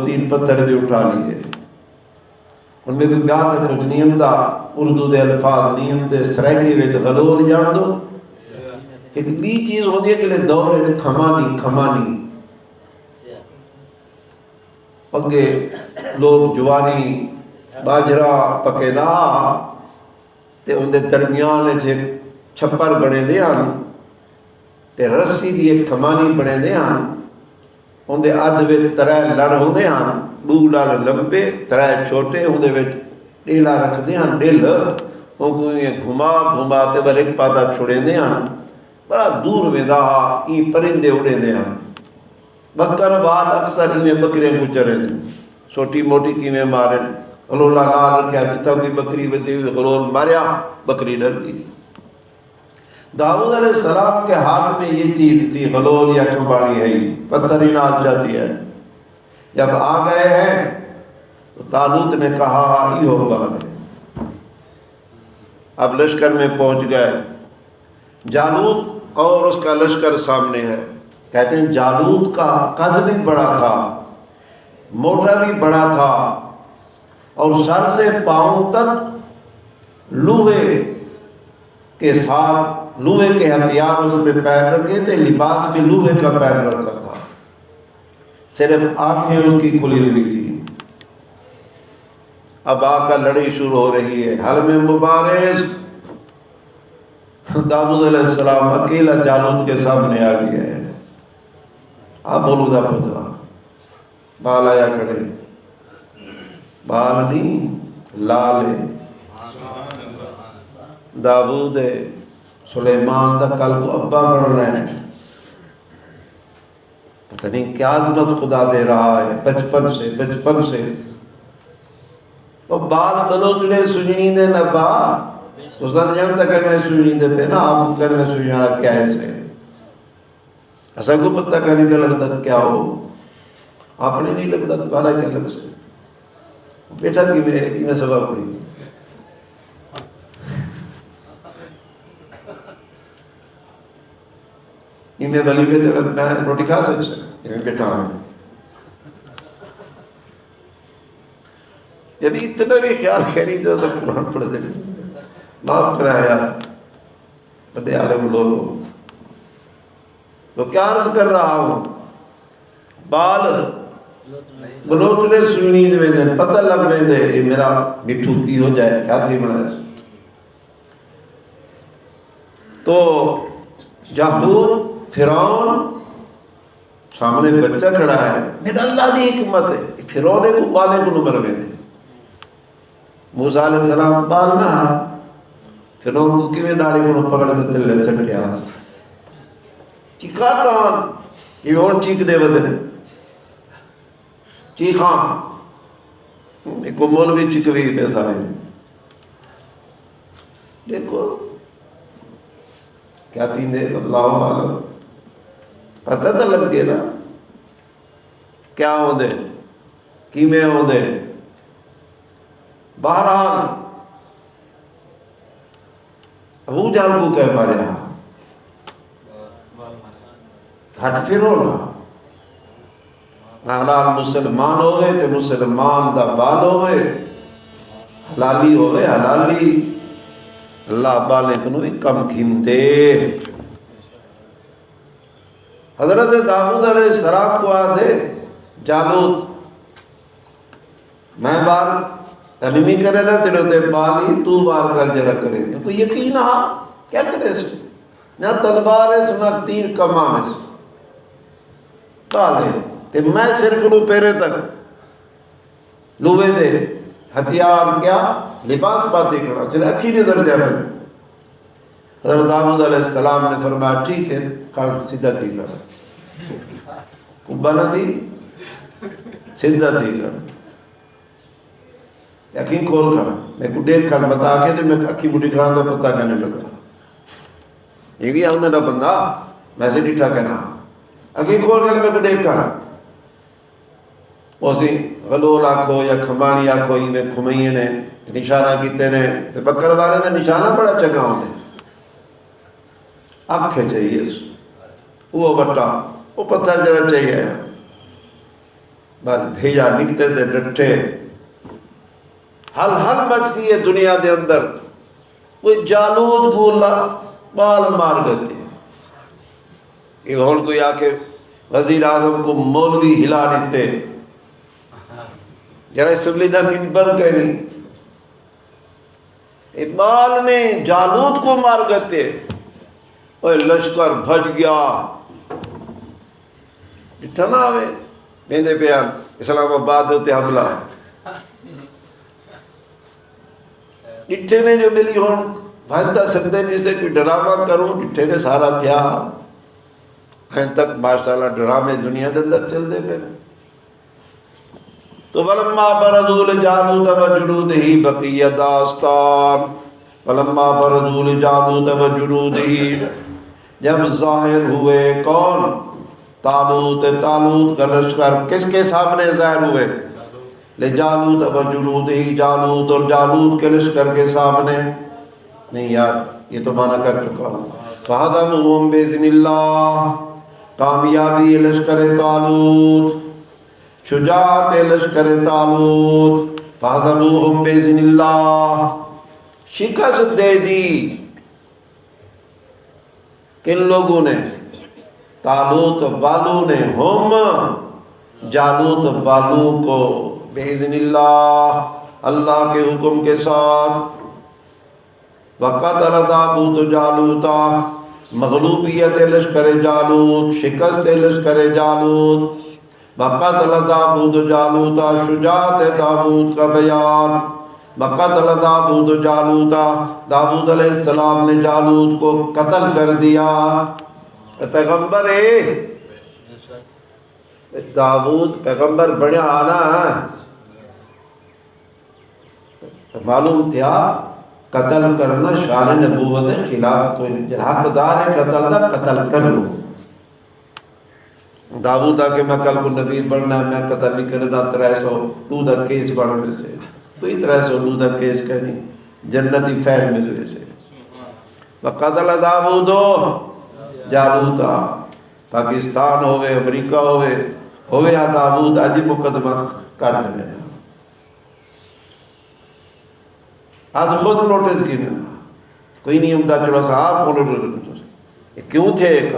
تین پتھر بھی اٹھا لیے ان میں کوئی بیان ہے کچھ نیم دا اردو دے الفاظ نیم دے سرائکی ویچ غلول جان دو ایک بھی چیز ہوتی ہے کہ لئے دور ہے کھمانی اگے لوگ جوانی باجرہ پکے دا تے ان دے درمیان چھپر بنے دے آن تے رسی دی ایک کھمانی بنے دے آن ان دے ادھوے ترائے لڑ ہو دے آن بوڑا لمبے ترائے چھوٹے ہوں دے وچ ڈیلا رکھ دے آن ڈیل وہ گھما تے بر ایک پاتا چھوڑے دے آن بڑا دور میں دا این پرندے اڑے دے آن بکر بال اکثر ہی میں بکرے کو چرے دیں چھوٹی موٹی کی میں مارن غلولہ نال رکھیا جتا کوئی بکری بدی ہوئی غلول ماریا بکری ڈر گئی داؤد علیہ السلام کے ہاتھ میں یہ چیز تھی غلول یا کھمبانی ہے پتھر ہی نال جاتی ہے جب آ گئے ہیں تو طالوت نے کہا یہ ہو بغل اب لشکر میں پہنچ گئے جالوت اور اس کا لشکر سامنے ہے کہتے ہیں جالوت کا قد بھی بڑا تھا موٹا بھی بڑا تھا اور سر سے پاؤں تک لوہے کے ساتھ لوہے کے ہتھیار اس میں پیر رکھے تھے لباس بھی لوہے کا پیر رکھا تھا صرف آنکھیں اس کی کھلی ہوئی تھی اب آ کر لڑائی شروع ہو رہی ہے حل میں مبارز داؤد علیہ السلام اکیلا جالوت کے سامنے آ گیا ہے آپ بولو دا پترا بال آیا کھڑے بال نہیں لال ہے داؤد سلیمان دا کل کو ابا بڑھ رہے ہیں پتہ نہیں کیا عظمت خدا دے رہا ہے بچپن سے وہ بال بلوچڑے سجنی دے نبا اس دن جانتا کرنے سجنی دے پہ نا آپ کو کرنے سجنی آرہا کیا ہے سے ایسا کو پتہ کرنے پہ لگتا کیا ہو آپ نے نہیں لگتا تو پہلا کیا لگ سے بیٹا کی میں سبا پڑی یہ میں ولی بیٹے میں روٹی کھا سکتا یہ میں بیٹا ہوں یعنی اتنا بھی خیال کری جو تو قرآن پڑھ دے معاف کرایا یار بڑے عالم لوگوں تو کیا عرض کر رہا ہوں بال بلوچنے سوئنی دے دیں پتہ لگ میں دے یہ میرا مٹھو کی ہو جائے کیا تھی بنا تو جالوت فرعون سامنے بچہ کھڑا ہے میرا اللہ دی حکمت ہے فرعون کو بالے کو نمبر میں دے موسیٰ علیہ السلام بالنا فرعون کو کیویں ڈالی کو پکڑ دیتے لے سکتے ہیں چیکا کان یہ اور چیک دے بدن چیخاں ایک مولوی چکوی بے سارے دیکھو کیا تین دے اللہ عالم پتہ تو لگ گئے نا کیا ہو دے کیمیں ہو دے بہرحال ابو جہل کو کہہ پا رہا گھٹ پھر ہو رہا حلال مسلمان ہوئے تے مسلمان دا بال ہوئے حلالی ہوئے حلالی اللہ بالے کنوی کم کھندے حضرت داؤد علیہ السلام کو آدھے جالوت میں بار تنمی کرے نا تیرے تے بالی تو بار کر جرہ کرے گا کوئی یقین ہاں کیا کرے سے نہ تلوار ہے نہ تیر کمان ہے تالے تے میں سر کنو پیرے تک لوہے دے ہتھیار کیا لباس باتیں کرا چلے اکھی نظر دیا میں حضرت داؤد علیہ السلام نے فرمایا ٹھیک ہے کار سیدھا تھی کر کبھا نہ تھی سیدھا تھی کر یقین کھول کر میں کو دیکھ کر بتا کے تو میں اکھی بڑی کھڑا دا پتہ کہنے لگا یہ بھی آؤں نہ بندہ میں سے ڈیٹھا کہنا یقین کھول کر میں کو دیکھ کر اسی غلول آکھو یا کھمانی آکھو ہی میں کھمئیے نے نشانہ کیتے نے تو بکر والے نے نشانہ بڑا چکا ہونے آنکھیں چاہیے وہ بٹا وہ پتھر جڑا چاہیے بس بھیجا لکھتے تھے ڈٹھے، ہل ہل مچ گئی ہے دنیا دے اندر، وہ جالوت کو بال مار گئے تھے۔ یہ ہون کوئی آ کے وزیر اعظم کو مولوی ہلا دیتے، جڑا اسمبلی دا ممبر کہ نہیں، اقبال نے جالوت کو مار گئے تھے، اور لشکر بھج گیا، ڈٹھا نہ آوے میندے بیان اسلام آباد ہوتے حملہ ڈٹھے نے جو ملی ہون بھانتا سکتے نہیں سے کوئی ڈرامہ کروں، ڈٹھے میں سارا تھیا ہیں تک ماشاءاللہ ڈرامے دنیا دے اندر چل دے پہ۔ تو ولما برزوا لجالوت وجنودہ بقی داستان، ولما برزوا لجالوت وجنودہ، جب ظاہر ہوئے کون؟ طالوت، طالوت کا لشکر کس کے سامنے ظاہر ہوئے؟ لجالوت وجنودہ، جالوت اور جالوت کے لشکر کے سامنے۔ نہیں یار یہ تو مانا کر چکا ہوں۔ فہزموہم بإذن اللہ، کامیابی لشکر طالوت، شجاعت لشکر طالوت، فہزموہم بإذن اللہ، شکست دے دی کن لوگوں نے؟ طالوت والوں نے، ہم جالوت والوں کو، بإذن اللہ، اللہ کے حکم کے ساتھ۔ وقتل طالوت جالوتا، مغلوبیت لشکر جالوت، شکست لشکر جالوت۔ وقتل طالوت جالوتا، شجاعت طالوت کا بیان۔ وقتل طالوت جالوتا، داؤد علیہ السلام نے جالوت کو قتل کر دیا۔ پیغمبر ہے داؤد، پیغمبر بڑے آنا ہے، معلوم تھا قتل کرنا شان نبوت ہے، خلاف کوئی حقدار ہے قتل دا قتل کر لو۔ داؤد آ کے میں کل کو نبی بڑھنا، میں قتل نہیں کرتا، 300 تو دا کیس بڑھنے سے کوئی 300 تو دا کیس کہنی جنتی فیل ملے سے۔ وقتل داؤد جالوتا، پاکستان ہوئے امریکہ ہوئے یا داؤد اج مقدمہ کر دے، آج خود نوٹس کی نہیں، کوئی نہیں امداد چلا صاحب کو نوٹس، یہ کیوں تھے ایک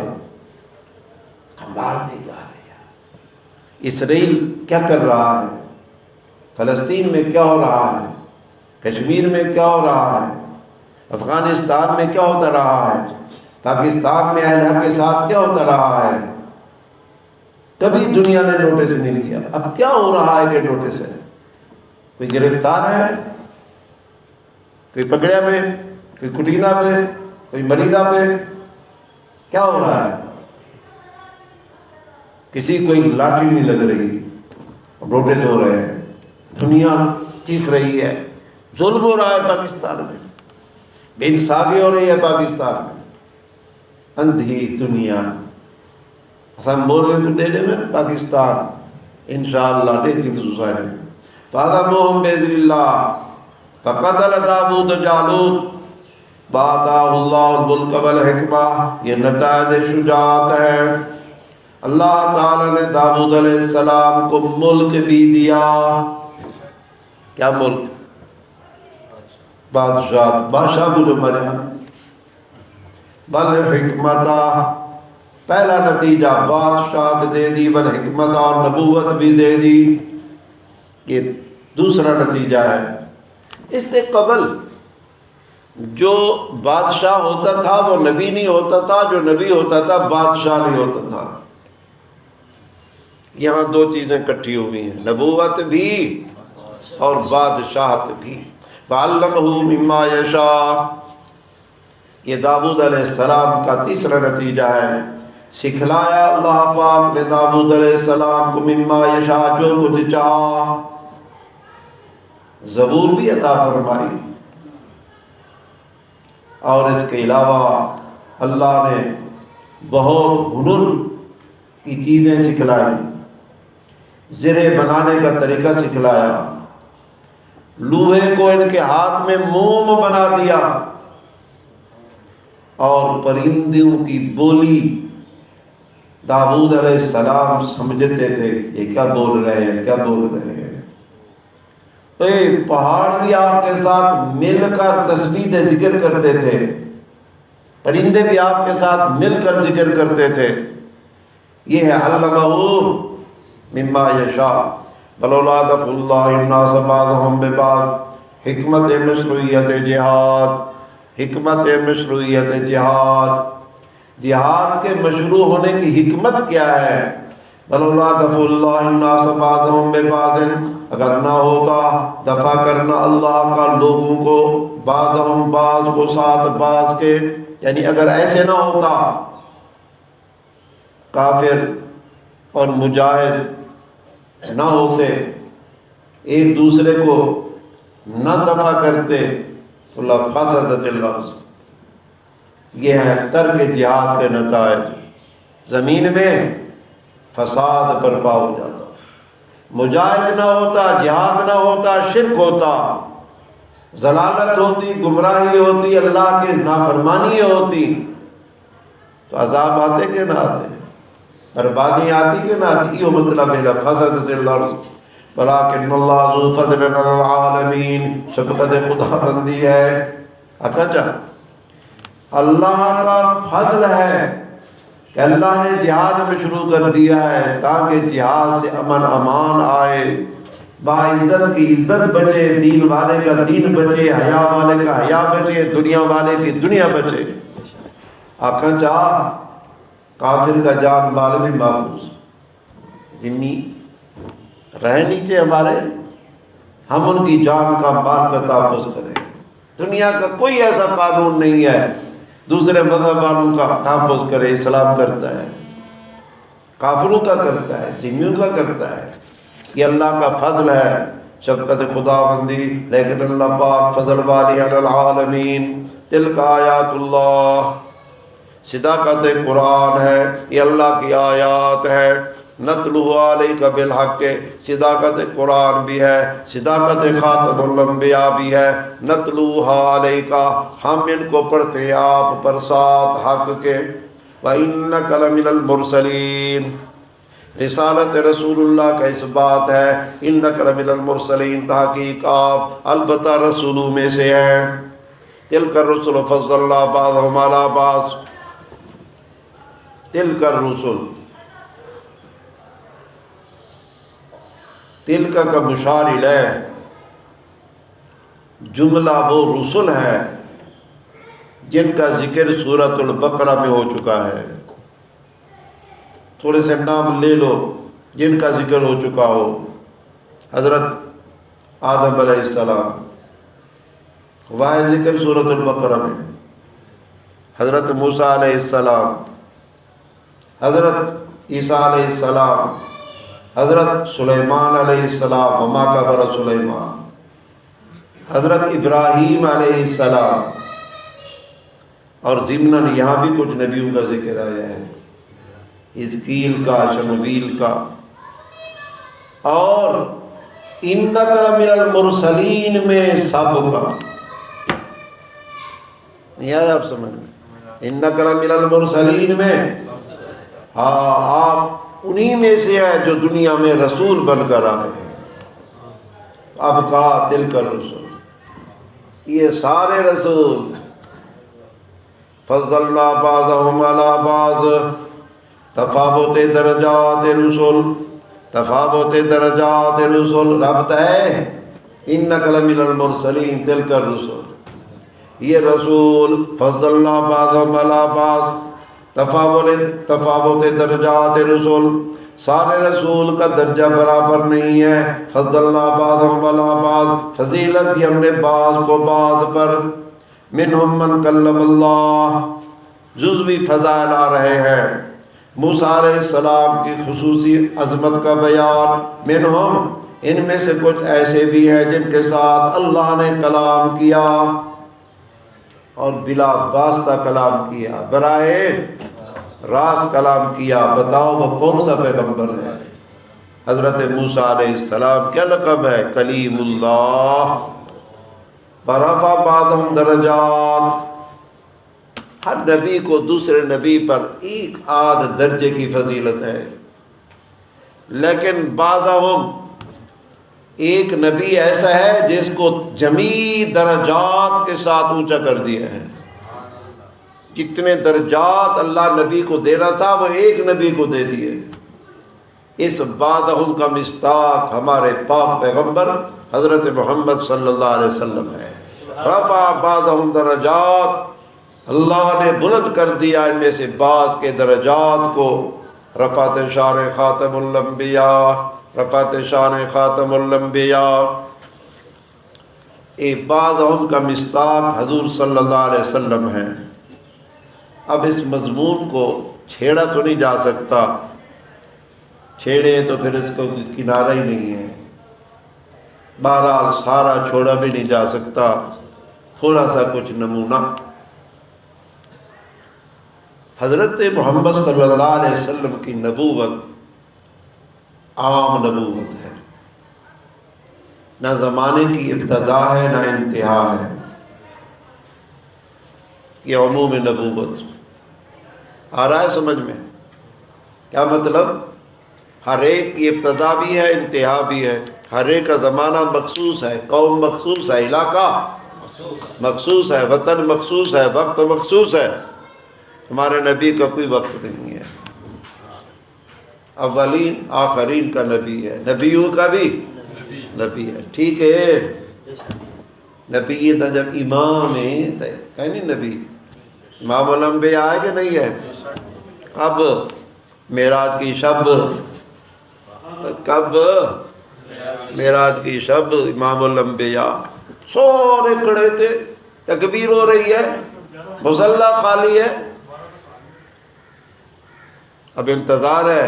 کمبار دی جا رہی ہے۔ اسرائیل کیا کر رہا ہے، فلسطین میں کیا ہو رہا ہے، کشمیر میں کیا ہو رہا ہے، افغانستان میں کیا ہوتا رہا ہے، پاکستان میں اہل حق کے ساتھ کیا ہوتا رہا ہے، کبھی دنیا نے نوٹس نہیں لیا۔ اب کیا ہو رہا ہے کہ نوٹس ہے؟ کوئی گرفتار ہے، کوئی پکڑیا پہ، کوئی کٹینا پہ، کوئی مریدہ پہ، کیا ہو رہا ہے؟ کسی کوئی لاٹھی نہیں لگ رہی، نوٹس ہو رہے ہیں، دنیا چیخ رہی ہے، ظلم ہو رہا ہے پاکستان میں، بے انصافی ہو رہی ہے پاکستان میں، اندھی دنیا ہم بولے کو دے دے میں پاکستان انشاءاللہ دیکھ کی سوسائٹی۔ فَأَخَذَهُم بِإِذْنِ اللَّهِ فَقَتَلَ طَالُوتَ جالوت وَآتَاهُ اللَّهُ الْمُلْكَ وَالْحِکْمَةَ، یہ نتائج شجاعت ہے۔ اللہ تعالیٰ نے داؤد علیہ السلام کو ملک بھی دیا۔ کیا ملک؟ بادشاہ کو جو مرے والحکمتہ، پہلا نتیجہ بادشاہت دے دی، والحکمت اور نبوت بھی دے دی، یہ دوسرا نتیجہ ہے۔ اس سے قبل جو بادشاہ ہوتا تھا وہ نبی نہیں ہوتا تھا، جو نبی ہوتا تھا بادشاہ نہیں ہوتا تھا۔ یہاں دو چیزیں اکٹھی ہوئی ہیں، نبوت بھی اور بادشاہت بھی۔ وَعَلَّمَهُ مِمَّا يَشَاءُ، یہ داؤد علیہ السلام کا تیسرا نتیجہ ہے، سکھلایا اللہ پاک نے داؤد علیہ السلام کو مما یشاء، جو کچھ چاہا۔ زبور بھی عطا فرمائی، اور اس کے علاوہ اللہ نے بہت ہنر کی چیزیں سکھلائی، زرے بنانے کا طریقہ سکھلایا، لوہے کو ان کے ہاتھ میں موم بنا دیا، اور پرندوں کی بولی داؤد علیہ السلام سمجھتے تھے یہ کیا بول رہے ہیں، کیا بول رہے ہیں۔ تو یہ پہاڑ بھی آپ کے ساتھ مل کر تسبیح ذکر کرتے تھے، پرندے بھی آپ کے ساتھ مل کر ذکر کرتے تھے۔ یہ ہے علمہ مما یشاء ولولا دفع اللہ الناس بعضهم ببعض، حکمت مشروعیت جہاد، حکمت مشروعیت جہاد، جہاد کے مشروع ہونے کی حکمت کیا ہے؟ ولولا دفع اللہ الناس بعضهم ببعض، اگر نہ ہوتا دفع کرنا اللہ کا لوگوں کو بعضهم بعض کو ساتھ بعض کے، یعنی اگر ایسے نہ ہوتا کافر اور مجاہد نہ ہوتے، ایک دوسرے کو نہ دفع کرتے تو لفسدت الارض۔ یہ ہے ترک جہاد کے نتائج، زمین میں فساد برپا ہو جاتا، مجاہد نہ ہوتا، جہاد نہ ہوتا، شرک ہوتا، ضلالت ہوتی، گمراہی ہوتی، اللہ کی نافرمانی ہوتی، تو عذاب آتے کہ نہ آتے، بربادی آتی کہ نہ آتی۔ یہ مطلب ہے لفسدت الارض ولکن اللہ ذو فضل علی العالمین، شفقت خدا بندی ہے۔ اکچا اللہ کا فضل ہے کہ اللہ نے جہاد میں شروع کر دیا ہے تاکہ جہاد سے امن امان آئے، باعزت کی عزت بچے، دین والے کا دین بچے، حیا والے کا حیا بچے، دنیا والے کی دنیا بچے۔ آقا چاہ کافر کا جان مال بھی محفوظ، ذمہ رہے نیچے ہمارے، ہم ان کی جان کا مال کا تحفظ کریں۔ دنیا کا کوئی ایسا قانون نہیں ہے دوسرے مذہب والوں کا تحفظ کرے، اسلام کرتا ہے، کافروں کا کرتا ہے، ذمیوں کا کرتا ہے۔ یہ اللہ کا فضل ہے، شفقت خدا بندی، لیکن اللہ پاک فضل والی علی العالمین۔ تلک آیات اللہ، صداقت قرآن ہے، یہ اللہ کی آیات ہے۔ نتلو علیک بالحق، صداقت قرآن بھی ہے، صداقت خاتم الانبیاء بھی ہے۔ نتلوہا علیک، ہم ان کو پڑھتے ہیں آپ پر ساتھ حق کے۔ وَإِنَّكَ لَمِنَ الْمُرْسَلِينَ، رسالت رسول اللہ کا اس بات ہے، إِنَّكَ لَمِنَ الْمُرْسَلِينَ، تحقیق آپ البتہ رسولوں میں سے ہیں۔ تِلْكَ الرُّسُلُ فَضَّلْنَا بَعْضَهُمْ عَلَىٰ بَعْضٍ، تِلْكَ الرُّسُلُ، تلک کا مشار الیہ، جملہ وہ رسل ہے جن کا ذکر سورۃ البقرہ میں ہو چکا ہے۔ تھوڑے سے نام لے لو جن کا ذکر ہو چکا ہو۔ حضرت آدم علیہ السلام، واحد ذکر سورۃ البقرہ میں، حضرت موسیٰ علیہ السلام، حضرت عیسیٰ علیہ السلام، حضرت سلیمان علیہ السلام، وما کفر سلیمان، حضرت ابراہیم علیہ السلام، اور ضمناً یہاں بھی کچھ نبیوں کا ذکر آیا ہے، حزقیل کا، شمویل کا، اور انک لمن المرسلین میں سب کا نہیں آیا آپ سمجھ میں؟ انک لمن المرسلین میں، ہاں آپ انہی میں سے ہے جو دنیا میں رسول بن کر آئے ہیں۔ اب کہا تلک الرسل، یہ سارے رسول، فضلنا بعضهم علی بعض، تفاوت درجات رسول، تفاوت درجات رسول، ربط ہے انک لمن المرسلین تلک الرسل، یہ رسول فضلنا بعضهم علی بعض، تفاوت درجات رسول، سارے رسول کا درجہ برابر نہیں ہے۔ فضلنا بعضهم علی بعض، فضیلت دی ہم نے بعض کو بعض پر۔ منہم من کلم اللہ، جزوی فضائل آ رہے ہیں، موسیٰ علیہ السلام کی خصوصی عظمت کا بیان۔ منہم، ان میں سے کچھ ایسے بھی ہیں جن کے ساتھ اللہ نے کلام کیا، اور بلا واسطہ کلام کیا، براہ راست کلام کیا۔ بتاؤ وہ کون سا پیغمبر ہے؟ حضرت موسیٰ علیہ السلام کیا لقب ہے؟ کلیم اللہ۔ فرفع بعضهم درجات، ہر نبی کو دوسرے نبی پر ایک آدھ درجے کی فضیلت ہے، لیکن بعضہم ایک نبی ایسا ہے جس کو جمیع درجات کے ساتھ اونچا کر دیا ہے۔ جتنے درجات اللہ نبی کو دینا تھا وہ ایک نبی کو دے دیے۔ اس بعضہم کا مصداق ہمارے پاک پیغمبر حضرت محمد صلی اللہ علیہ وسلم ہے۔ رفع بعضہم درجات، اللہ نے بلند کر دیا ان میں سے بعض کے درجات کو۔ رفعت شان خاتم الانبیاء، رفعت شان خاتم الانبیاء۔ ایک بعضہم کا مصداق حضور صلی اللہ علیہ وسلم ہے۔ اب اس مضمون کو چھیڑا تو نہیں جا سکتا، چھیڑے تو پھر اس کو کنارہ ہی نہیں ہے، بہرحال سارا چھوڑا بھی نہیں جا سکتا، تھوڑا سا کچھ نمونہ۔ حضرت محمد صلی اللہ علیہ وسلم کی نبوت عام نبوت ہے، نہ زمانے کی ابتدا ہے نہ انتہا ہے، یہ عموم نبوت۔ آ رہا ہے سمجھ میں؟ کیا مطلب؟ ہر ایک کی ابتدا بھی ہے، انتہا بھی ہے، ہر ایک کا زمانہ مخصوص ہے، قوم مخصوص ہے، علاقہ مخصوص ہے، وطن مخصوص ہے، وقت مخصوص ہے۔ ہمارے نبی کا کوئی وقت نہیں ہے، اولین آخرین کا نبی ہے، نبیوں کا بھی نبی ہے، ٹھیک ہے۔ نبی یہ تھا جب امام ہے نہیں، نبی امام الانبیاء ہے کہ نہیں ہے؟ کب؟ معراج کی شب، کب؟ معراج کی شب امام الانبیاء سورے کھڑے تھے، تکبیر ہو رہی ہے، مصلی خالی ہے، اب انتظار ہے،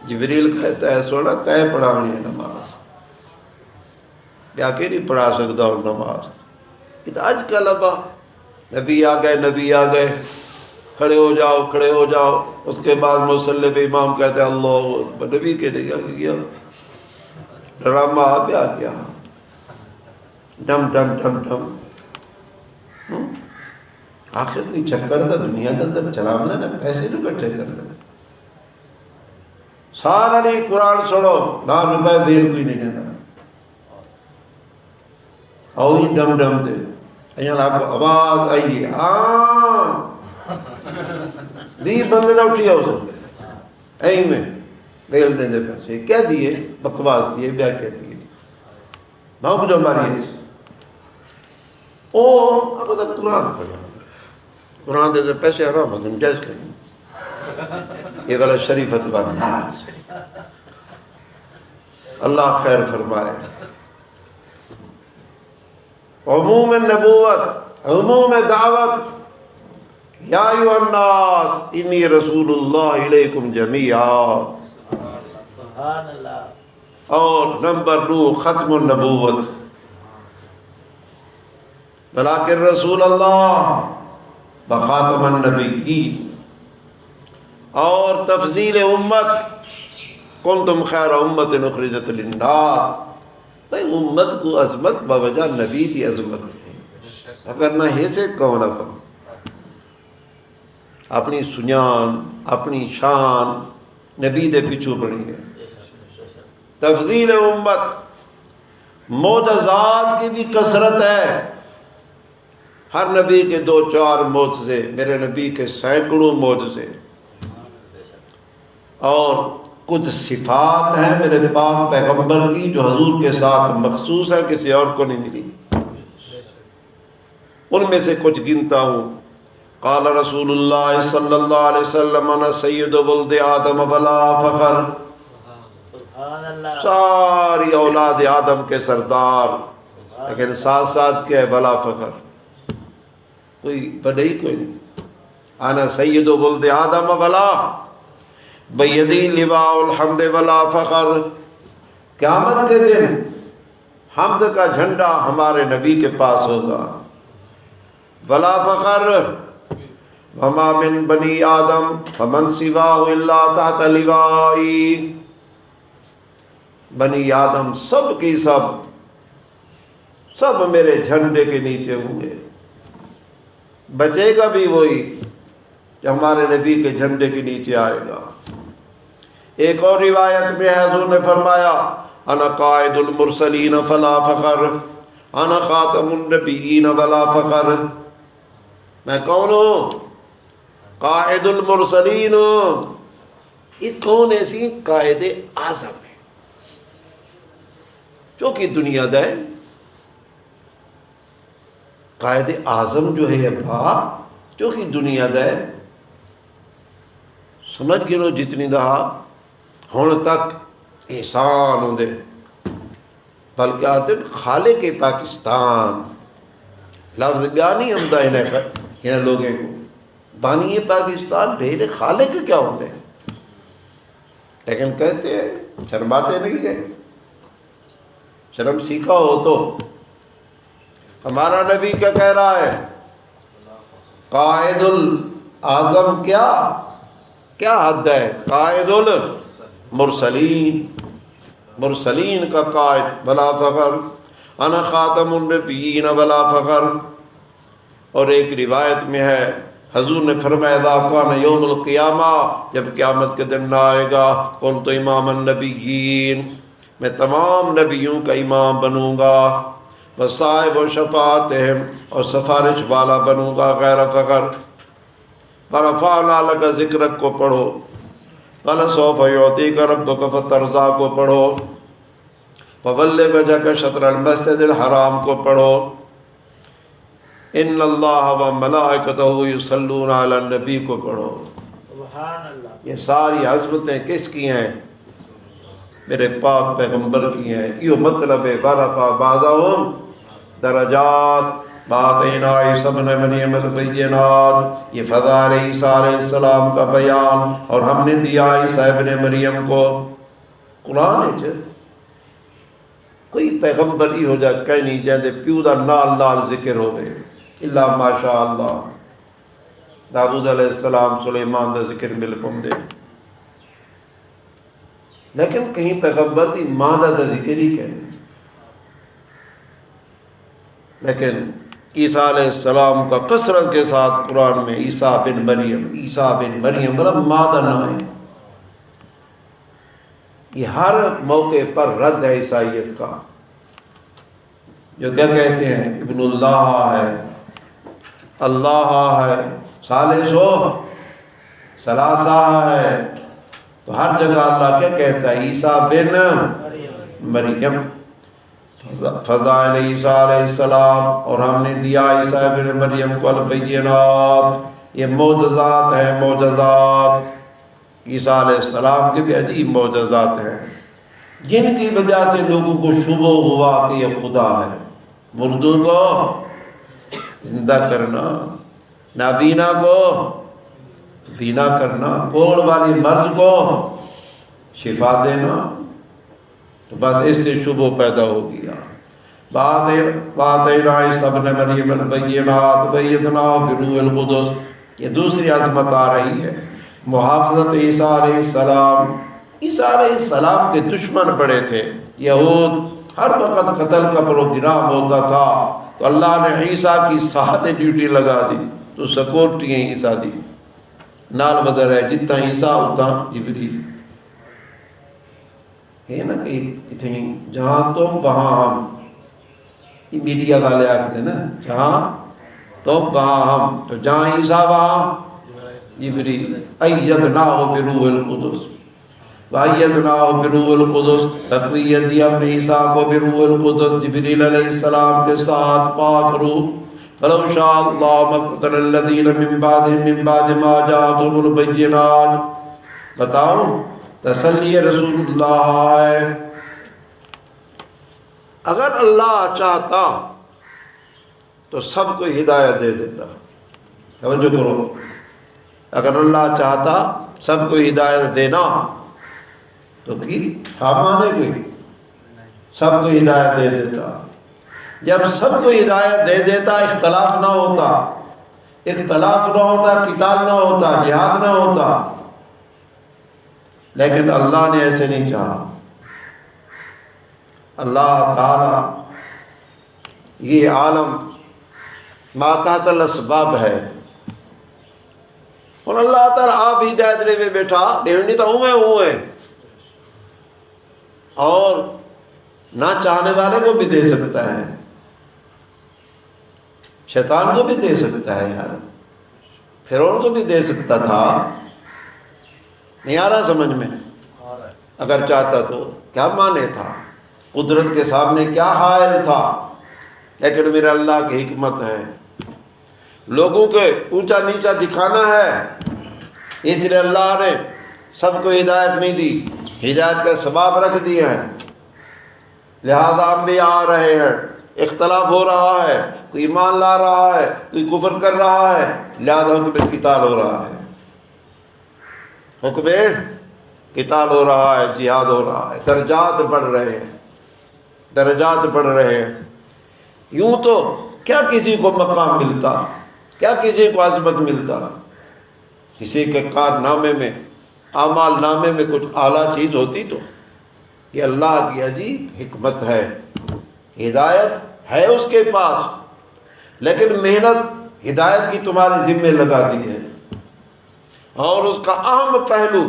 جبریل کہتا ہے سونا تے پڑھانی ہے نماز، یا کہ نہیں پڑھا سکتا اور نماز آج کل ابا نبی آ گئے، نبی آ گئے، کھڑے ہو جاؤ، کھڑے ہو جاؤ، اس کے بعد مصلی پہ امام کہتے ہیں اللہ اکبر، نبی کے لیے کیا کیا ڈرامہ آ گیا، کیا ڈم ڈم ڈم ڈم، آخر کوئی چکر تھا دنیا کے اندر چلانا نا، پیسے جو اکٹھے کرنا، سارا نہیں قرآن سنو، نہ روپے بیل کوئی نہیں دینا، آؤ ہی ڈم ڈم تھے، آواز آئی، ہاں بھی بندے نہ اٹھیا ہو سکتے ایک میں بیل نے دے پیسے کہہ دیے، بکواس دیے، بیا کہہ دیے، بھاگ جو ماری او اب تک قرآن پڑھا، قرآن دے پیسے حرام ہے، جائز کریں، یہ غلط شریفت بننا۔ اللہ خیر فرمائے۔ عموم نبوت، عموم دعوت، یا ایھا الناس انی رسول اللہ الیکم جمیعا، سبحان اللہ۔ اور نمبر 2 ختم النبوت، بلاکر رسول اللہ بخاتم النبیین، اور تفضیل امت، کنتم خیر امت اخرجت للناس، بھائی امت کو عظمت بوجہ نبی دی عظمت ہے، اگر نہ حیثیت کون اپن اپنی سنیان اپنی شان نبی دے پیچھو پڑی ہے۔ تفضیل امت، معجزات کی بھی کثرت ہے، ہر نبی کے 2-4 معجزے، میرے نبی کے سینکڑوں معجزے، اور کچھ صفات ہیں میرے پاک پیغمبر کی جو حضور کے ساتھ مخصوص ہے، کسی اور کو نہیں ملی، ان میں سے کچھ گنتا ہوں۔ قال رسول اللہ صلی اللہ علیہ وسلم انا سید ولد آدم ولا فخر، سبحان اللہ۔ ساری اولاد آدم کے سردار، لیکن ساتھ ساتھ کیا ہے؟ ولا فخر، کوئی بڑائی کوئی نہیں، انا سید ولد آدم ولا بیدی لواء الحمد ولا فخر، قیامت کے دن حمد کا جھنڈا ہمارے نبی کے پاس ہوگا، ولا فخر، وما من بنی آدم فمن سواہ الا تحت لوائی، بنی آدم سب کی سب میرے جھنڈے کے نیچے ہوں گے، بچے گا بھی وہی جو ہمارے نبی کے جھنڈے کے نیچے آئے گا۔ ایک اور روایت میں حضور نے فرمایا انا قائد المرسلین فلا فخر، انا خاتم النبیین ولا فخر۔ میں کون ہوں؟ قائد المرسلین ہوں۔ یہ کون ایسی؟ قائد اعظم ہے جو کہ دنیا دے قائد اعظم جو ہے ابا جو کہ دنیا دے سمجھ گرو جتنی دہا ہون تک احسان ہوں دے، بلکہ آتے خالق پاکستان لفظ بیان نہیں ہم دا انہیں لوگوں کو بانی پاکستان ڈھیرے خالق کیا ہوں دے، لیکن کہتے ہیں شرماتے نہیں ہیں۔ شرم سیکھا ہو تو ہمارا نبی کیا کہہ رہا ہے؟ قائد الاعظم کیا حد ہے؟ قائد المرسلین، مرسلین کا قائد، ولا فخر، انا خاتم النبیین ولا فخر۔ اور ایک روایت میں ہے حضور نے فرمایا اذا کان یوم القیامہ، جب قیامت کے دن آئے گا، کنت امام النبیین، میں تمام نبیوں کا امام بنوں گا، وصاحب و شفاعتہم، اور سفارش والا بنوں گا، غیر فخر۔ فرفعنا لک ذکرک کو پڑھو، وَلَسَوْفَ يُعْطِيكَ رَبُّكَ فَتَرْضَىٰ کو پڑھو، فَوَلِّ وَجْهَكَ شَطْرَ الْمَسْجِدِ الْحَرَامِ کو پڑھو، ان اللہ وملائکتہ یصلون علی النبی کو پڑھو۔ سبحان اللہ۔ یہ ساری عظمتیں کس کی ہیں؟ میرے پاک پیغمبر کی ہیں۔ یہ مطلب ہے ورفع بعضهم درجات باتینا عیسی ابن مریم البینات، یہ فضائل عیسیٰ علیہ السلام کا بیان، اور ہم نے دیا عیسیٰ ابن مریم کو قرآن ہے۔ کوئی پیغمبر ہی ہو جائے کہیں نہیں جائے پیو دا نال نال ذکر ہوئے اللہ ماشاء اللہ۔ داؤد علیہ السلام سلیمان دا ذکر مل پندے، لیکن کہیں پیغمبر دی ماں دا ذکر ہی کہنے۔ لیکن عیسیٰ علیہ السلام کا کثرت کے ساتھ قرآن میں عیسیٰ بن مریم، عیسیٰ بن مریم، مطلب ماں دا نام ہے۔ یہ ہر موقع پر رد ہے عیسائیت کا، جو کیا کہتے ہیں ابن اللہ ہے، اللہ ہے، ثالث ہو ثلاثہ ہے، تو ہر جگہ اللہ کیا کہتا ہے؟ عیسیٰ بن مریم، فضائل عیسیٰ علیہ السلام، اور ہم نے دیا عیسیٰ بن مریم کو البینات، یہ معجزات ہیں، معجزات۔ عیسیٰ علیہ السلام کے بھی عجیب معجزات ہیں جن کی وجہ سے لوگوں کو شبہ ہوا کہ یہ خدا ہے۔ مردوں کو زندہ کرنا، نابینا کو بینا کرنا، کوڑ والی مرض کو شفا دینا، تو بس اس سے شبہ پیدا ہو گیا۔ باتینا عیسی ابن مریم البینات وایدناہ بروح القدس، یہ دوسری عظمت آ رہی ہے، محافظت عیسیٰ علیہ السلام۔ عیسیٰ علیہ السلام کے دشمن بڑے تھے یہود، ہر وقت قتل کا پروگرام ہوتا تھا، تو اللہ نے عیسیٰ کی ساتھ ڈیوٹی لگا دی، تو سیکورٹی ہیں عیسیٰ دی نال بدر ہے، جتنا عیسیٰ اتنا جبریل ہے نا، کہ اتنی جہاں تم وہاں ہم، یہ میڈیا والے آکھتے نا، جہاں تم وہاں ہم، تو جہاں عیسیٰ وہاں جبریل۔ ایدناہ بروح القدس، وَأَيَّدْنَاهُ بِرُوحِ الْقُدُسِ، تقویت دی ہم نے عیسیٰ کو بروح القدس، جبریل علیہ السلام کے ساتھ پاک روح۔ فَلَوْ شَاءَ اللَّهُ مَا اقْتَتَلَ الَّذِينَ مِن بَعْدِهِم مِّن بَعْدِ مَا جَاءَتْهُمُ الْبَيِّنَاتُ۔ بتاؤ تسلی رسول اللہ ہے، اگر اللہ چاہتا تو سب کو ہدایت دے دیتا۔ توجہ کرو، اگر اللہ چاہتا سب کو ہدایت دینا تو کی تھامانے کوئی سب کو ہدایت دے دیتا۔ جب سب کو ہدایت دے دیتا اختلاف نہ ہوتا، اختلاف نہ ہوتا، قتال نہ ہوتا، جہاد نہ ہوتا، لیکن اللہ نے ایسے نہیں چاہا۔ اللہ تعالی یہ عالم ماتحت الاسباب ہے اور اللہ تعالیٰ آپ ہدایت لے میں بیٹھا نہیں تو ہوئے اور نہ چاہنے والے کو بھی دے سکتا ہے، شیطان کو بھی دے سکتا ہے یار، فرعون کو بھی دے سکتا تھا، نہیں آ رہا سمجھ میں؟ اگر چاہتا تو کیا مانے تھا، قدرت کے سامنے کیا حائل تھا، لیکن میرا اللہ کی حکمت ہے، لوگوں کے اونچا نیچا دکھانا ہے، اس لیے اللہ نے سب کو ہدایت نہیں دی، ہدایت کا سبب رکھ دیے ہیں، لہذا انبیاء آ رہے ہیں، اختلاف ہو رہا ہے، کوئی ایمان لا رہا ہے، کوئی کفر کر رہا ہے، لہذا حکم قتال ہو رہا ہے، حکم قتال ہو رہا ہے، جہاد ہو رہا ہے، درجات بڑھ رہے ہیں، درجات بڑھ رہے ہیں۔ یوں تو کیا کسی کو مقام ملتا، کیا کسی کو عظمت ملتا، کسی کے کارنامے میں، اعمال نامے میں کچھ اعلیٰ چیز ہوتی تو یہ اللہ کی عجیب حکمت ہے، ہدایت ہے اس کے پاس، لیکن محنت ہدایت کی تمہارے ذمے لگا دی ہے، اور اس کا اہم پہلو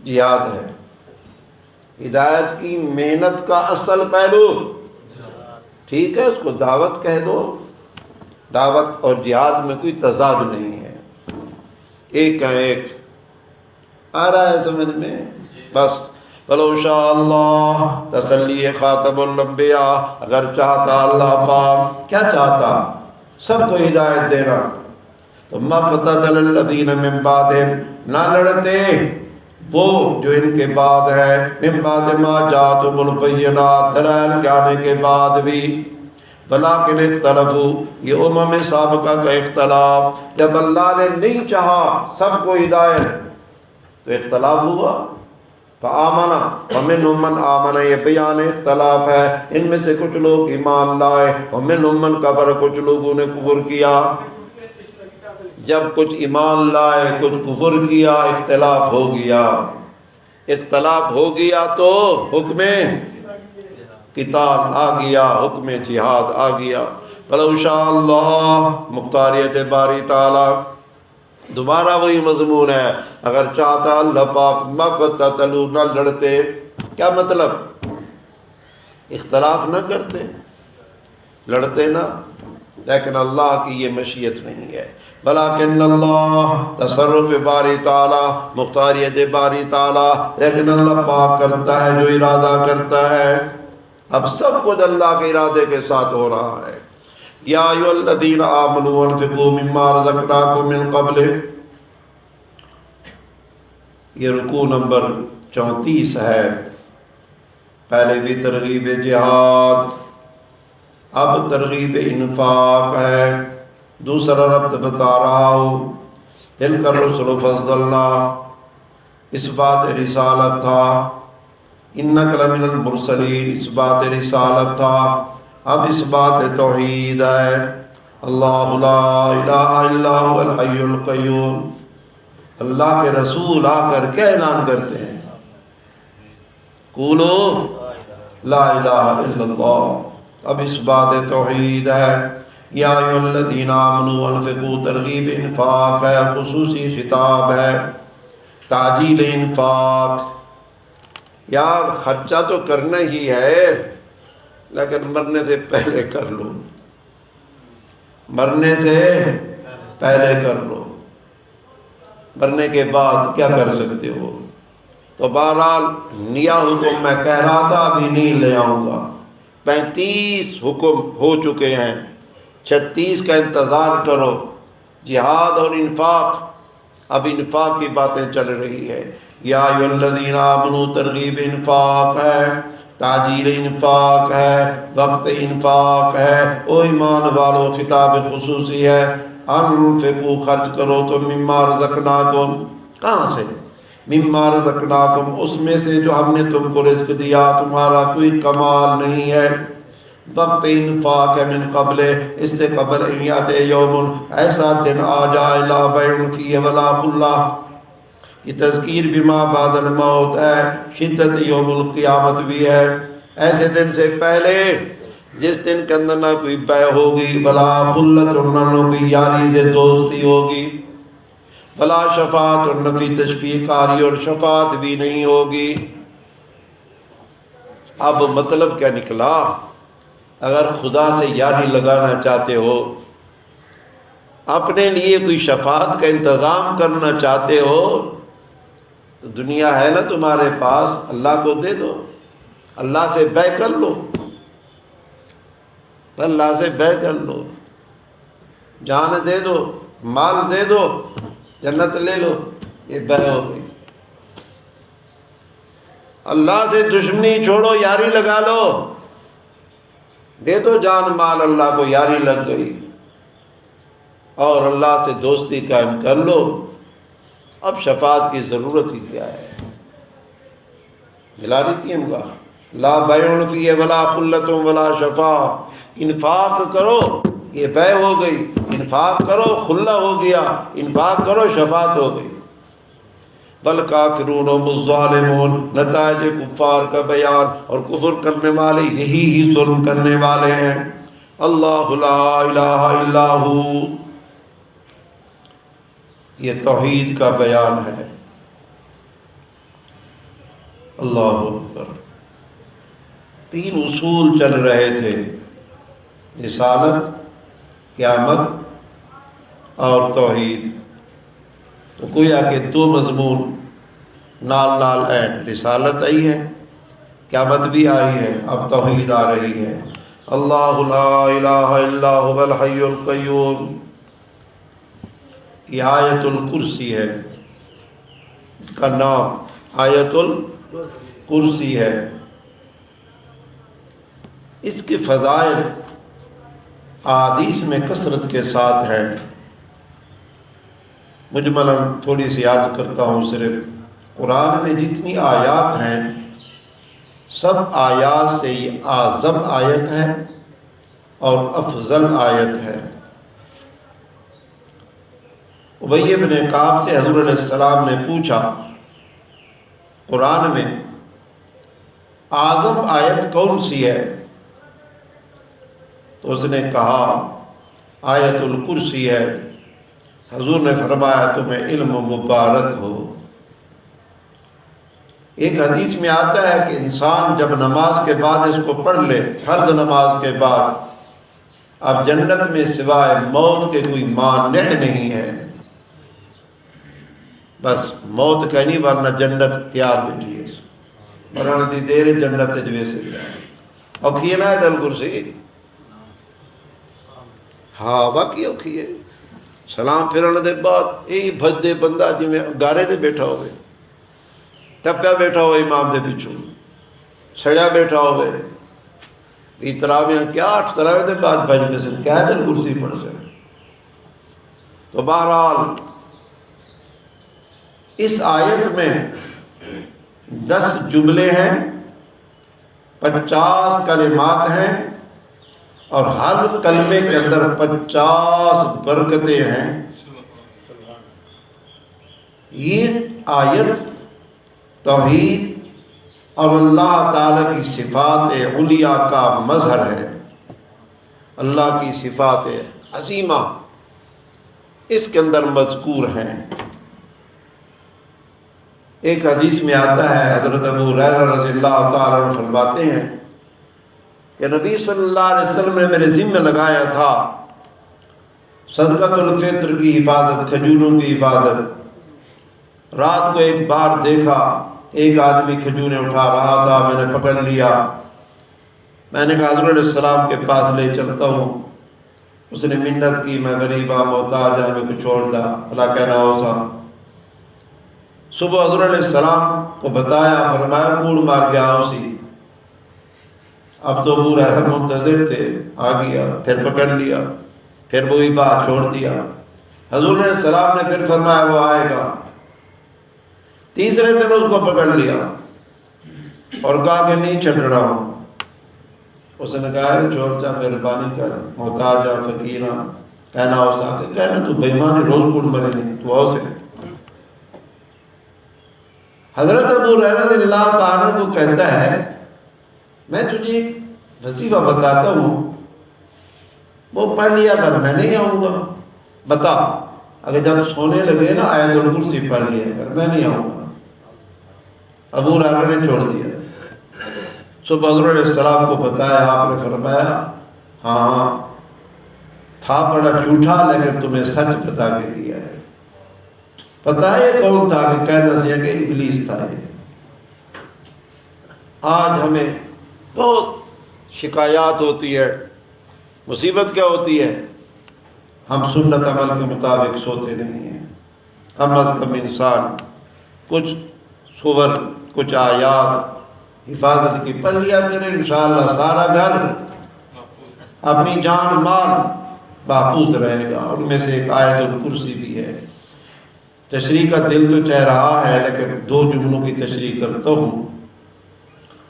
جہاد ہے، ہدایت کی محنت کا اصل پہلو، ٹھیک ہے اس کو دعوت کہہ دو، دعوت اور جہاد میں کوئی تضاد نہیں ہے، ایک ہے ایک، آ رہا ہے سمجھ میں؟ بس وَلَوْ شَاءَ اللَّهُ تسلی خاتم الانبیاء، اگر چاہتا اللہ پاک، کیا چاہتا؟ سب کو ہدایت دینا، تو مَقْتَتَلَ الَّذِينَ مِن بَعْدِهِمْ، نہ لڑتے وہ جو ان کے بعد ہے، من بعد ما جاءتهم البینات، دلائل کے آنے کے بعد بھی، ولیکن اختلفوا، یہ امم سابقہ کا اختلاف، جب اللہ نے نہیں چاہا سب کو ہدایت تو اختلاف ہوا، فآمنا ومنهم من آمنا، یہ بیان اختلاف ہے، ان میں سے کچھ لوگ ایمان لائے، ومنهم من کفر، کچھ لوگوں نے کفر کیا، جب کچھ ایمان لائے کچھ کفر کیا، اختلاف ہو گیا، اختلاف ہو گیا تو حکم قتال آ گیا، حکم جہاد آ گیا، وَلَوْ شَاءَ اللَّهُ، مختاریت باری تعالیٰ، دوبارہ وہی مضمون ہے، اگر چاہتا اللہ پاک مقتتلوا، نہ لڑتے، کیا مطلب؟ اختلاف نہ کرتے، لڑتے نہ، لیکن اللہ کی یہ مشیت نہیں ہے، ولیکن اللہ، تصرف باری تعالیٰ، مختاریت باری تعالیٰ، لیکن اللہ پاک کرتا ہے جو ارادہ کرتا ہے، اب سب کچھ اللہ کے ارادے کے ساتھ ہو رہا ہے۔ یا ایھا الذین آمنوا انفقوا مما رزقناکم من قبل، یہ رکوع نمبر 34 ہے، پہلے بھی ترغیب جہاد، اب ترغیب انفاق ہے، دوسرا ربط بتا رہا ہوں، تلک الرسل فضلنا، اس بات رسالت تھا، انک لمن المرسلین، اس بات رسالت تھا، اب اس بات توحید ہے، اللہ لا الہ الا هو الحی القیوم، اللہ کے رسول آ کر کیا اعلان کرتے ہیں؟ قولو لا الہ الا اللہ، اب اس بات توحید ہے، یا ایھا الذین آمنوا انفقوا، ترغیب انفاق ہے، خصوصی خطاب ہے، تعجیل انفاق، یار خرچہ تو کرنا ہی ہے لیکن مرنے سے پہلے کر لو، مرنے سے پہلے کر لو، مرنے کے بعد کیا کر سکتے ہو؟ تو بہرحال نیا حکم میں کہہ رہا تھا ابھی نہیں لے آؤں گا، 35 حکم ہو چکے ہیں، 36 کا انتظار کرو، جہاد اور انفاق، اب انفاق کی باتیں چل رہی ہے، یا ایھا الذین آمنوا، ترغیب انفاق ہے، تعجیل انفاق ہے، وقت انفاق ہے، او ایمان والو، خطاب خصوصی ہے، انفقوا، خرچ کرو تو مما رزقناکم، کہاں سے؟ مما رزقناکم، اس میں سے جو ہم نے تم کو رزق دیا، تمہارا کوئی کمال نہیں ہے، وقت انفاق ہے، من قبل، اس سے قبل ان یاتی یوم، ایسا دن آ جائے، لا بیع فیہ ولا خلہ، یہ تذکیر بما بعد الموت ہے، شدت یوم القیامت بھی ہے، ایسے دن سے پہلے جس دن کے اندر نہ کوئی بے ہوگی، ولا خلت اور نہ کوئی یاری دے دوستی ہوگی، ولا شفاعت اور نہ کوئی تشفیع کاری اور شفاعت بھی نہیں ہوگی۔ اب مطلب کیا نکلا؟ اگر خدا سے یاری لگانا چاہتے ہو، اپنے لیے کوئی شفاعت کا انتظام کرنا چاہتے ہو، تو دنیا ہے نا تمہارے پاس، اللہ کو دے دو، اللہ سے بے کر لو، اللہ سے بے کر لو، جان دے دو، مال دے دو، جنت لے لو، یہ بے ہو گئی۔ اللہ سے دشمنی چھوڑو، یاری لگا لو، دے دو جان مال، اللہ کو یاری لگ گئی، اور اللہ سے دوستی قائم کر لو۔ اب شفاعت کی ضرورت ہی کیا ہے؟ ملا دیتی ہم کا لا بیع فیہ ولا خلۃ ولا شفاع۔ انفاق کرو، یہ بے ہو گئی، انفاق کرو خلہ ہو گیا، انفاق کرو شفاعت ہو گئی۔ بل کافرون هم الظالمون، نتائج کفار کا بیان، اور کفر کرنے والے یہی ظلم کرنے والے ہیں۔ اللہ لا الہ الا ہو، یہ توحید کا بیان ہے۔ اللہ اکبر۔ تین اصول چل رہے تھے، رسالت، قیامت اور توحید۔ تو گویا کہ دو مضمون نال نال ہیں، رسالت آئی ہے، قیامت بھی آئی ہے، اب توحید آ رہی ہے۔ اللہ لا الہ الا هو الحی القیوم، یہ آیت الکرسی ہے، اس کا نام آیت الکرسی ہے۔ اس کے فضائل احادیث میں کثرت کے ساتھ ہیں۔ مجملاً تھوڑی سی عرض کرتا ہوں صرف، قرآن میں جتنی آیات ہیں سب آیات سے یہ اعظم آیت ہے اور افضل آیت ہے۔ ابی بن کعب سے حضور علیہ السلام نے پوچھا قرآن میں اعظم آیت کون سی ہے؟ تو اس نے کہا آیت الکرسی ہے۔ حضور نے فرمایا تمہیں علم مبارک ہو۔ ایک حدیث میں آتا ہے کہ انسان جب نماز کے بعد اس کو پڑھ لے، فرض نماز کے بعد، اب جنت میں سوائے موت کے کوئی مانع نہیں ہے، بس موت کا نہیں، ورنہ جنت تیار بیٹھی ہے، مرن دی دیر جنت جوے سے جائے۔ اوکھی ہے نا آیت الکرسی؟ ہاں واقعی اوکھی ہے۔ سلام پھرن دے بعد یہی بھجدے بندہ جی میں گارے دے بیٹھا ہوئے، تپیا بیٹھا ہوئے امام دے پیچھوں، سڑیا بیٹھا ہوئے، یہ تراویاں کیا 8 تراویاں دے بعد بھج میں سے کیا ہے دل کرسی پڑھ سے۔ تو بہرحال اس آیت میں 10 جملے ہیں، 50 کلمات ہیں، اور ہر کلمے کے اندر 50 برکتیں ہیں۔ یہ آیت توحید اور اللہ تعالیٰ کی صفات علیٰ کا مظہر ہے، اللہ کی صفات عظیمہ اس کے اندر مذکور ہیں۔ ایک حدیث میں آتا ہے، حضرت ابو ہریرہ رضی اللہ تعالیٰ عنہ فرماتے ہیں کہ نبی صلی اللہ علیہ وسلم نے میرے ذمہ لگایا تھا صدقۃ الفطر کی حفاظت، کھجوروں کی حفاظت۔ رات کو ایک بار دیکھا ایک آدمی کھجوریں اٹھا رہا تھا، میں نے پکڑ لیا، میں نے کہا حضور علیہ السلام کے پاس لے چلتا ہوں۔ اس نے منت کی، میں غریب ہاں، محتاج ہاں، میں کو چھوڑ دا، اللہ کہنا ہو سا۔ صبح حضور علیہ السلام کو بتایا، فرمایا کوڑ مار گیا اسی۔ اب تو ابو ہریرہ منتظر تھے، آ گیا، پھر پکڑ لیا، پھر وہی بات چھوڑ دیا۔ حضور علیہ السلام نے پھر فرمایا وہ آئے گا۔ تیسرے دن اس کو پکڑ لیا اور کہا کہ نہیں چھٹ رہا ہوں۔ اس نے کہا چھوڑ جا، مہربانی کر، محتاج ہاں، فقیر ہاں، کہنا ہو سا کہ کہنا تو بےمانی روز کوڑ مرے نہیں، تو ہو سے۔ حضرت ابو ہریرہ رضی اللہ تعالیٰ کو کہتا ہے میں تجھے وظیفہ بتاتا ہوں، وہ پڑھ لیا کر، میں نہیں آؤں گا، بتا، اگر جب سونے لگے نا آیت الکرسی پڑھ لیا کر، میں نہیں آؤں گا۔ ابو ہریرہ نے چھوڑ دیا۔ صبح حضور علیہ السلام کو بتایا، آپ نے فرمایا ہاں تھا بڑا جھوٹا لیکن تمہیں سچ بتا کے گیا ہے۔ پتہ ہے یہ کون تھا؟ کہ کہنا سی کہ ابلیس تھا یہ۔ آج ہمیں بہت شکایات ہوتی ہے، مصیبت کیا ہوتی ہے؟ ہم سنت عمل کے مطابق سوتے نہیں ہیں۔ کم از کم انسان کچھ سور، کچھ آیات حفاظت کی پڑھ لیا کرے، انشاءاللہ سارا گھر، اپنی جان مال محفوظ رہے گا۔ ان میں سے ایک آیت الکرسی بھی ہے۔ تشریح کا دل تو چاہ رہا ہے لیکن دو جملوں کی تشریح کرتا ہوں۔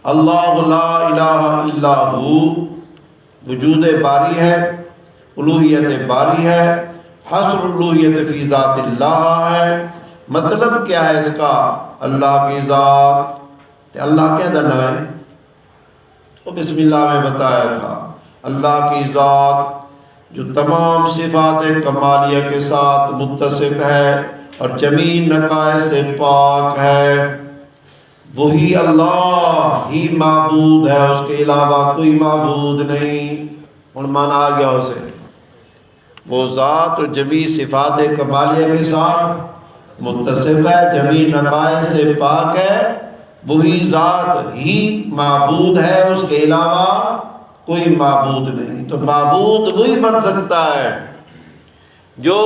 اللہ لا الہ الا ہو، وجود باری ہے، الوہیت باری ہے، حصر الوہیت فی ذات اللہ ہے۔ مطلب کیا ہے اس کا؟ اللہ کی ذات، اللہ کہہ دینا ہے، وہ بسم اللہ میں بتایا تھا، اللہ کی ذات جو تمام صفات کمالیہ کے ساتھ متصف ہے اور جمیع نقائص سے پاک ہے، وہی اللہ ہی معبود ہے، اس کے علاوہ کوئی معبود نہیں۔ اور مانا آ گیا اسے، وہ ذات اور جمیع صفات کمالیہ کے ساتھ متصف ہے، جمیع نقائص سے پاک ہے، وہی ذات ہی معبود ہے، اس کے علاوہ کوئی معبود نہیں۔ تو معبود وہی بن سکتا ہے جو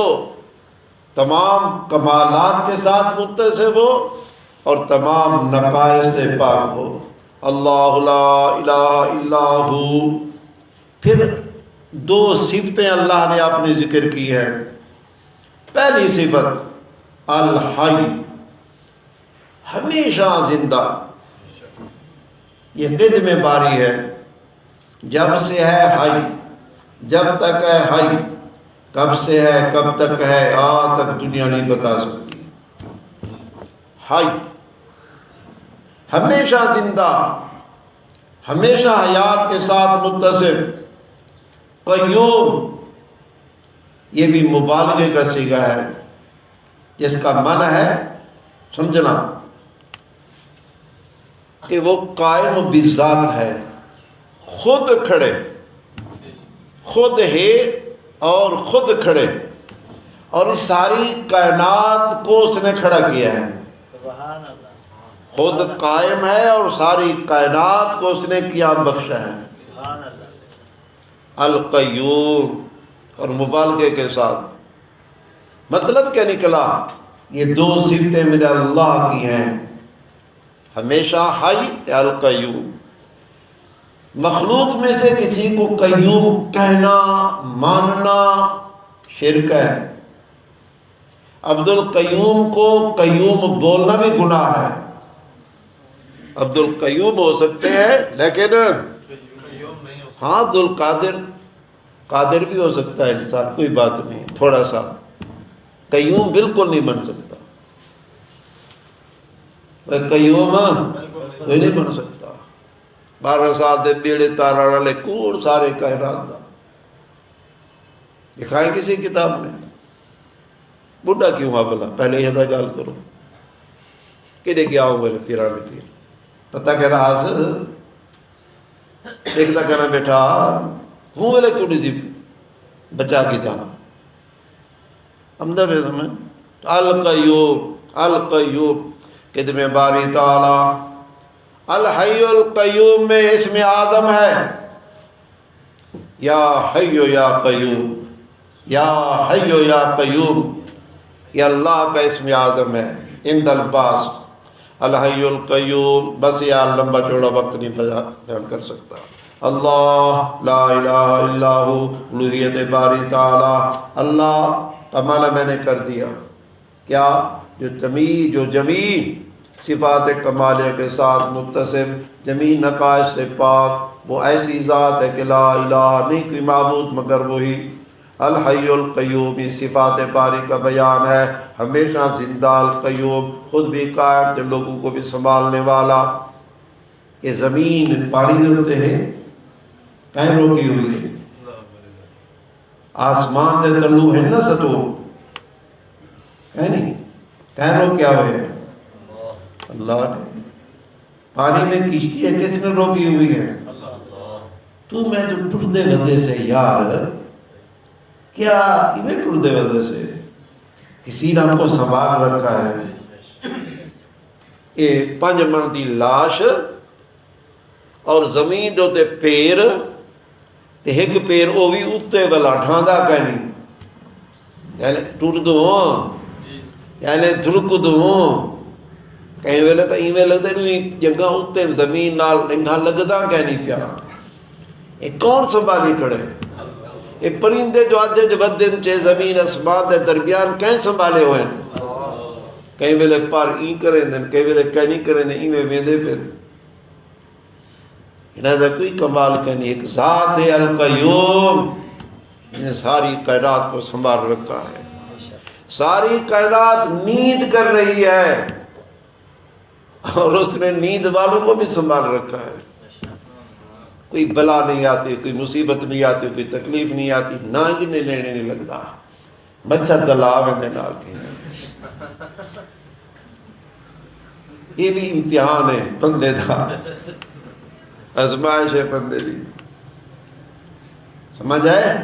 تمام کمالات کے ساتھ متصف ہو اور تمام نقائص سے پاک ہو۔ اللہ لا الہ الا ہو۔ پھر دو صفتیں اللہ نے اپنے ذکر کی ہے۔ پہلی صفت الحی، ہمیشہ زندہ، یہ قد میں باری ہے، جب سے ہے حی، جب تک ہے حی، کب سے ہے کب تک ہے آج تک دنیا نہیں بتا سکتی۔ حی، ہمیشہ زندہ، ہمیشہ حیات کے ساتھ متصف۔ قیوم، یہ بھی مبالغے کا صیغہ ہے، جس کا معنی ہے سمجھنا کہ وہ قائم بذات ہے، خود کھڑے، خود ہے اور خود کھڑے، اور اس ساری کائنات کو اس نے کھڑا کیا ہے۔ سبحان اللہ، خود قائم ہے اور ساری کائنات کو اس نے قیام بخشا ہے۔ سبحان اللہ۔ القیوم، اور مبالغے کے ساتھ مطلب کیا نکلا؟ یہ دو صفتیں میرے اللہ کی ہیں، ہمیشہ حی، القیوم۔ مخلوق میں سے کسی کو قیوم کہنا، ماننا شرک ہے۔ عبد القیوم کو قیوم بولنا بھی گناہ ہے۔ عبد القیوم ہو سکتے ہیں لیکن ہاں عبد القادر، قادر بھی ہو سکتا ہے انسان، کوئی بات نہیں، تھوڑا سا۔ قیوم بالکل نہیں بن سکتا، قیوم کوئی نہیں بن سکتا۔ 12 سال دے بیڑے تارا والے کوڑ سارے کائنات دا دکھائیں کسی کتاب میں؟ بڈھا کیوں ہوا بلا؟ پہلے یہ گل کرو کہ کیا ہو میرے پیرانے پیر پتہ کہہ رہا حاصل دیکھتا کہنا بیٹھا ہوں میرے کیوں نہیں سی بچا کی تھا امدہ بے سمجھ۔ القیوم، القیوم قدم باری تعالی۔ الحی القیوم میں اسم اعظم ہے، یا حی یا قیوم، یا حی یا قیوم، یہ اللہ کا اسم اعظم ہے عند الباس۔ الحی القیوم، بس یہ لمبا چوڑا وقت نہیں بیان کر سکتا۔ اللہ لا الہ الا ہو، الوہیت باری تعالی۔ اللہ کا معنی میں نے کر دیا کیا؟ جو جمیع صفات کمالیہ کے ساتھ متصف، جمیع نقائص سے پاک، وہ ایسی ذات ہے کہ لا الہ، نہیں کوئی معبود مگر وہی۔ الحی القیوم، یہ صفات باری کا بیان ہے، ہمیشہ زندہ، القیوم، خود بھی قائم تو لوگوں کو بھی سنبھالنے والا۔ یہ زمین پانی دیتے ہیں، کہیں روکی ہوئی ہے آسمان دے تلو ہے نا ستو ہے نہیں کہیں روکیا ہوئے ہے اللہ نے پانی میں کشتی ہے کس نے روکی ہوئی ہے تو میں تو ٹردے وجہ سے یار کیا یہ ٹردے وجہ سے کسی نے ہم کو سنبھال رکھا ہے یہ 5 من دی لاش اور زمین دے پیر تے ایک پیر وہ بھی اتنے والا ٹھاندا کہنی یعنی ٹر دو یعنی دھڑک دو کہیں ویلے تو ایویں لگتا نہیں جگہ اتنے زمین نال ڈنگا لگتا کہنی پیا یہ کون سنبھالی کھڑے یہ پرندے جو آدھے جو بدن چے زمین اسمان دے درمیان کہیں سنبھالے ہوئے کہیں ویلے پر این کریں دن کہیں ویلے کہیں نہیں کریں دن ایویں ویندے پھر انہیں دا کوئی کمال کرنی ایک ذات ہے القیوم انہیں ساری کائنات کو سنبھال رکھا ہے ساری کائنات نیند کر رہی ہے اور اس نے نیند والوں کو بھی سنبھال رکھا ہے کوئی بلا نہیں آتی کوئی مصیبت نہیں آتی کوئی تکلیف نہیں آتی نانگ نہیں لینے نہیں لگتا مچھر دلاو ہے نال کے یہ بھی امتحان ہے بندے دا آزمائش ہے بندے دی سمجھ آئے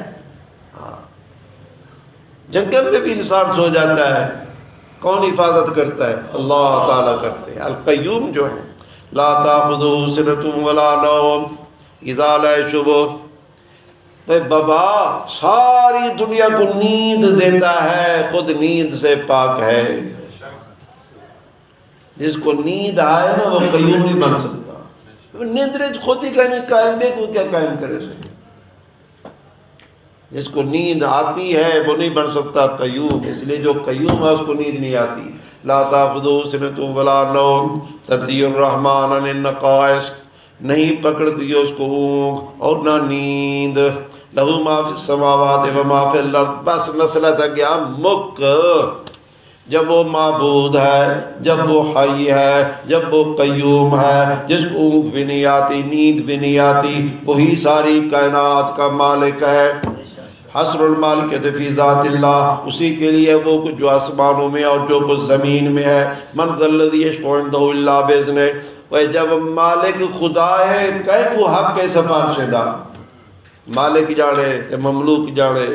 جنگل میں بھی انسان سو جاتا ہے کون حفاظت کرتا ہے اللہ تعالیٰ کرتے ہیں القیوم جو ہے لا تأخذه سنة ولا نوم اذا لا شبہ بابا ساری دنیا کو نیند دیتا ہے خود نیند سے پاک ہے جس کو نیند آئے نا وہ قیوم نہیں بن سکتا نیند رہے خود ہی کہیں قائم ہے کوئی کیا قائم کرے سے جس کو نیند آتی ہے وہ نہیں بن سکتا قیوم اس لیے جو قیوم ہے اس کو نیند نہیں آتی لا تأخذه سنة ولا نوم تنزیہ الرحمن عن النقائص نہیں پکڑتی اس کو اونگ اور نہ نیند لہو ما فی السماوات و ما فی الارض بس مسئلہ تھا کیا مک جب وہ معبود ہے جب وہ حی ہے جب وہ قیوم ہے جس کو اونگ بھی نہیں آتی نیند بھی نہیں آتی وہی ساری کائنات کا مالک ہے حصر المالک فی ذات اللہ اسی کے لیے وہ کچھ جو آسمانوں میں اور جو کچھ زمین میں ہے من ذا الذی یشفع عنده الا باذنہ وہ جب مالک خدا ہے کہیں کو حق کے سفارش دا مالک جانے تے مملوک جانے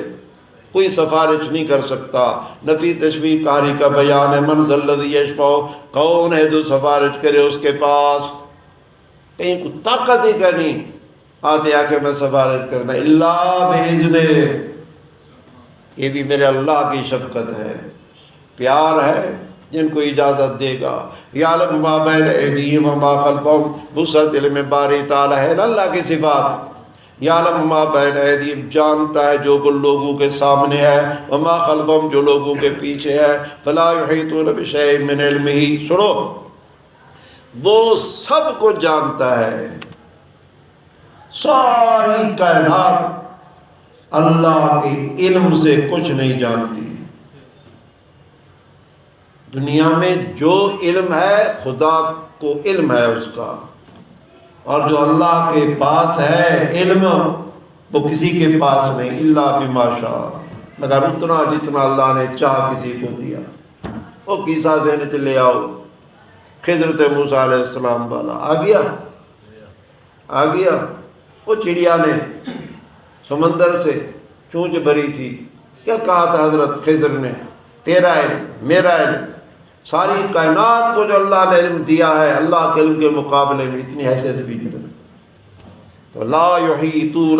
کوئی سفارش نہیں کر سکتا نفی تشبیہ کاری کا بیان ہے من ذا الذی یشفع کون ہے جو سفارش کرے اس کے پاس کہیں کو طاقت ہی کرنی آتے آ کے میں سفارش کرنا اللہ بھیجنے یہ بھی میرے اللہ کی شفقت ہے پیار ہے جن کو اجازت دے گا یعلم ما بین ایدیہم وما خلفہم وسعت علم باری تعالی ہے نا اللہ کی صفات یعلم ما بین ایدیہم جانتا ہے جو کچھ لوگوں کے سامنے ہے وما خلفہم جو لوگوں کے پیچھے ہے فلا یحیطون بشیء من علمہ سنو وہ سب کو جانتا ہے ساری کائنات اللہ کے علم سے کچھ نہیں جانتی دنیا میں جو علم ہے خدا کو علم ہے اس کا اور جو اللہ کے پاس ہے علم وہ کسی کے پاس نہیں اللہ بما شاء مگر اتنا جتنا اللہ نے چاہ کسی کو دیا وہ قصہ ذہن سے لے آؤ حضرت موسیٰ علیہ السلام والا آ گیا وہ چڑیا نے سمندر سے چونچ بھری تھی کیا کہا تھا حضرت خضر نے تیرا علم میرا علم ساری کائنات کو جو اللہ نے علم دیا ہے اللہ کے علم کے مقابلے میں اتنی حیثیت بھی نہیں رکھتا تو لا یحیطون